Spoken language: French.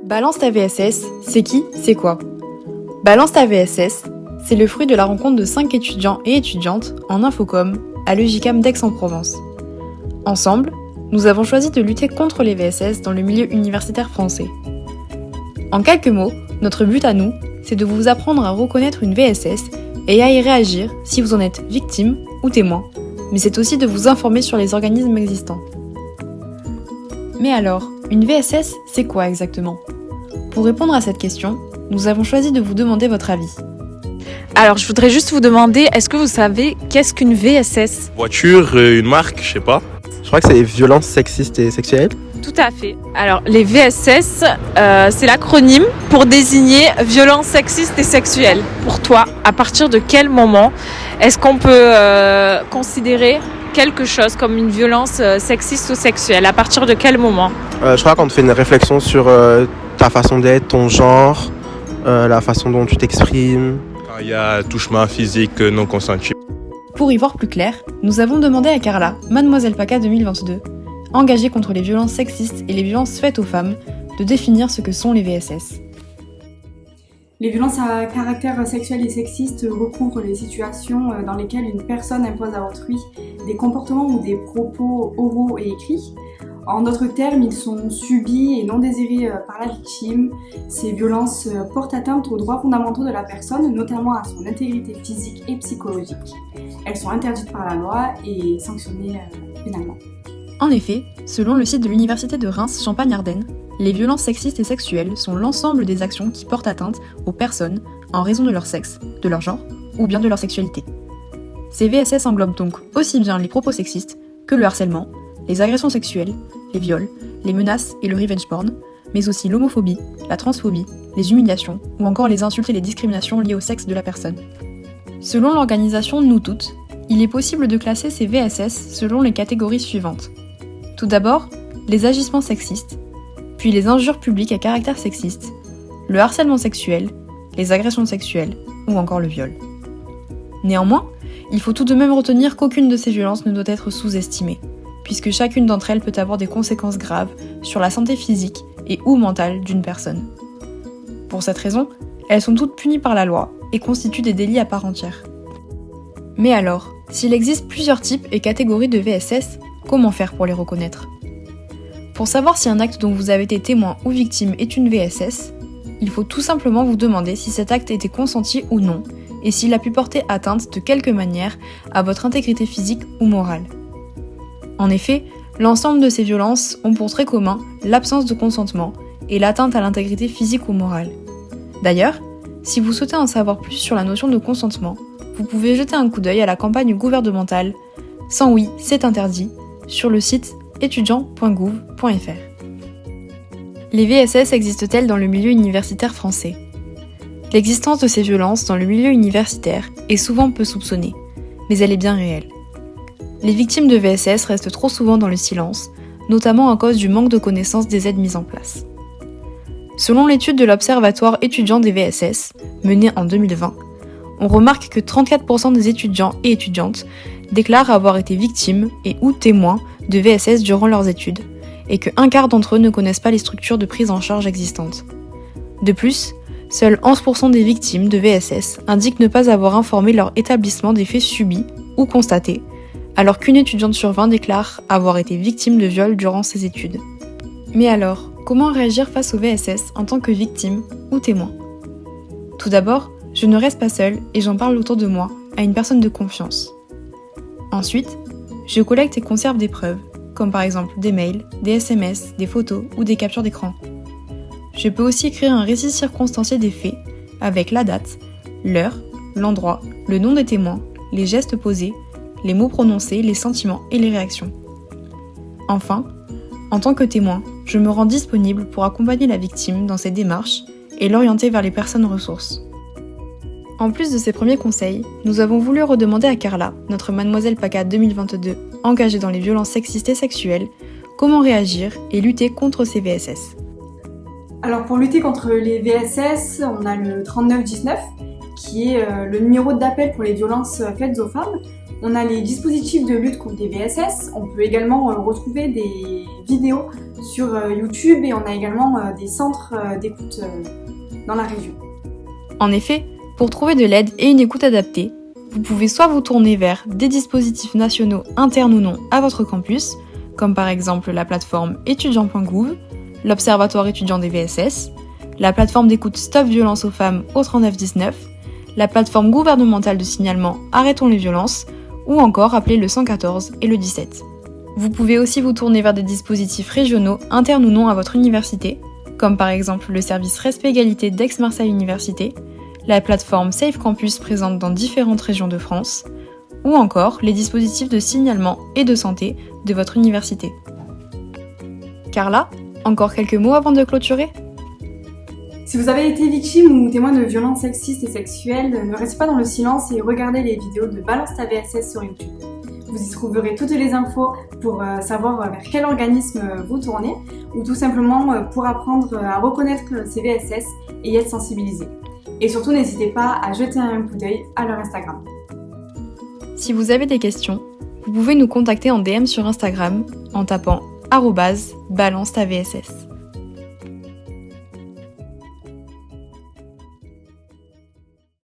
Balance ta VSS, c'est qui, c'est quoi? Balance ta VSS, c'est le fruit de la rencontre de 5 étudiants et étudiantes en infocom à l'UJCAM d'Aix-en-Provence. Ensemble, nous avons choisi de lutter contre les VSS dans le milieu universitaire français. En quelques mots, notre but à nous, c'est de vous apprendre à reconnaître une VSS et à y réagir si vous en êtes victime ou témoin, mais c'est aussi de vous informer sur les organismes existants. Mais alors, une VSS, c'est quoi exactement? Pour répondre à cette question, nous avons choisi de vous demander votre avis. Alors, je voudrais juste vous demander, est-ce que vous savez qu'est-ce qu'une VSS? Voiture, une marque, je sais pas. Je crois que c'est violences sexistes et sexuelles. Tout à fait. Alors, les VSS, c'est l'acronyme pour désigner violences sexistes et sexuelles. Pour toi, à partir de quel moment est-ce qu'on peut considérer quelque chose comme une violence sexiste ou sexuelle? À partir de quel moment? Je crois qu'on te fait une réflexion sur ta façon d'être, ton genre, la façon dont tu t'exprimes. Quand il y a touchement physique non consenti. Pour y voir plus clair, nous avons demandé à Carla, Mademoiselle PACA 2022, engagée contre les violences sexistes et les violences faites aux femmes, de définir ce que sont les VSS. Les violences à caractère sexuel et sexiste recouvrent les situations dans lesquelles une personne impose à autrui des comportements ou des propos oraux et écrits. En d'autres termes, ils sont subis et non désirés par la victime. Ces violences portent atteinte aux droits fondamentaux de la personne, notamment à son intégrité physique et psychologique. Elles sont interdites par la loi et sanctionnées pénalement. En effet, selon le site de l'Université de Reims Champagne-Ardenne, les violences sexistes et sexuelles sont l'ensemble des actions qui portent atteinte aux personnes en raison de leur sexe, de leur genre ou bien de leur sexualité. Ces VSS englobent donc aussi bien les propos sexistes que le harcèlement, les agressions sexuelles, les viols, les menaces et le revenge porn, mais aussi l'homophobie, la transphobie, les humiliations ou encore les insultes et les discriminations liées au sexe de la personne. Selon l'organisation Nous Toutes, il est possible de classer ces VSS selon les catégories suivantes. Tout d'abord, les agissements sexistes, puis les injures publiques à caractère sexiste, le harcèlement sexuel, les agressions sexuelles ou encore le viol. Néanmoins, il faut tout de même retenir qu'aucune de ces violences ne doit être sous-estimée, puisque chacune d'entre elles peut avoir des conséquences graves sur la santé physique et ou mentale d'une personne. Pour cette raison, elles sont toutes punies par la loi et constituent des délits à part entière. Mais alors, s'il existe plusieurs types et catégories de VSS, comment faire pour les reconnaître? Pour savoir si un acte dont vous avez été témoin ou victime est une VSS, il faut tout simplement vous demander si cet acte était consenti ou non, et s'il a pu porter atteinte de quelque manière à votre intégrité physique ou morale. En effet, l'ensemble de ces violences ont pour trait commun l'absence de consentement et l'atteinte à l'intégrité physique ou morale. D'ailleurs, si vous souhaitez en savoir plus sur la notion de consentement, vous pouvez jeter un coup d'œil à la campagne gouvernementale « Sans oui, c'est interdit » sur le site étudiant.gouv.fr. Les VSS existent-elles dans le milieu universitaire français? L'existence de ces violences dans le milieu universitaire est souvent peu soupçonnée, mais elle est bien réelle. Les victimes de VSS restent trop souvent dans le silence, notamment à cause du manque de connaissance des aides mises en place. Selon l'étude de l'Observatoire étudiant des VSS, menée en 2020, on remarque que 34% des étudiants et étudiantes déclarent avoir été victimes et ou témoins de VSS durant leurs études, et que un quart d'entre eux ne connaissent pas les structures de prise en charge existantes. De plus, seuls 11% des victimes de VSS indiquent ne pas avoir informé leur établissement des faits subis ou constatés, alors qu'une étudiante sur 20 déclare avoir été victime de viol durant ses études. Mais alors, comment réagir face aux VSS en tant que victime ou témoin? Tout d'abord, je ne reste pas seule et j'en parle autour de moi, à une personne de confiance. Ensuite, je collecte et conserve des preuves, comme par exemple des mails, des SMS, des photos ou des captures d'écran. Je peux aussi écrire un récit circonstancié des faits, avec la date, l'heure, l'endroit, le nom des témoins, les gestes posés, les mots prononcés, les sentiments et les réactions. Enfin, en tant que témoin, je me rends disponible pour accompagner la victime dans ses démarches et l'orienter vers les personnes ressources. En plus de ces premiers conseils, nous avons voulu redemander à Carla, notre Mademoiselle PACA 2022, engagée dans les violences sexistes et sexuelles, comment réagir et lutter contre ces VSS. Alors pour lutter contre les VSS, on a le 3919 qui est le numéro d'appel pour les violences faites aux femmes. On a les dispositifs de lutte contre les VSS. On peut également retrouver des vidéos sur YouTube et on a également des centres d'écoute dans la région. En effet, pour trouver de l'aide et une écoute adaptée, vous pouvez soit vous tourner vers des dispositifs nationaux internes ou non à votre campus, comme par exemple la plateforme étudiant.gouv, l'Observatoire étudiant des VSS, la plateforme d'écoute Stop Violence aux femmes au 3919, la plateforme gouvernementale de signalement Arrêtons les violences, ou encore appeler le 114 et le 17. Vous pouvez aussi vous tourner vers des dispositifs régionaux internes ou non à votre université, comme par exemple le service Respect Égalité d'Aix-Marseille Université, la plateforme Safe Campus présente dans différentes régions de France, ou encore les dispositifs de signalement et de santé de votre université. Carla, encore quelques mots avant de clôturer ? Si vous avez été victime ou témoin de violences sexistes et sexuelles, ne restez pas dans le silence et regardez les vidéos de Balance ta VSS sur YouTube. Vous y trouverez toutes les infos pour savoir vers quel organisme vous tournez ou tout simplement pour apprendre à reconnaître ces VSS et y être sensibilisé. Et surtout, n'hésitez pas à jeter un coup d'œil à leur Instagram. Si vous avez des questions, vous pouvez nous contacter en DM sur Instagram en tapant @balance ta VSS.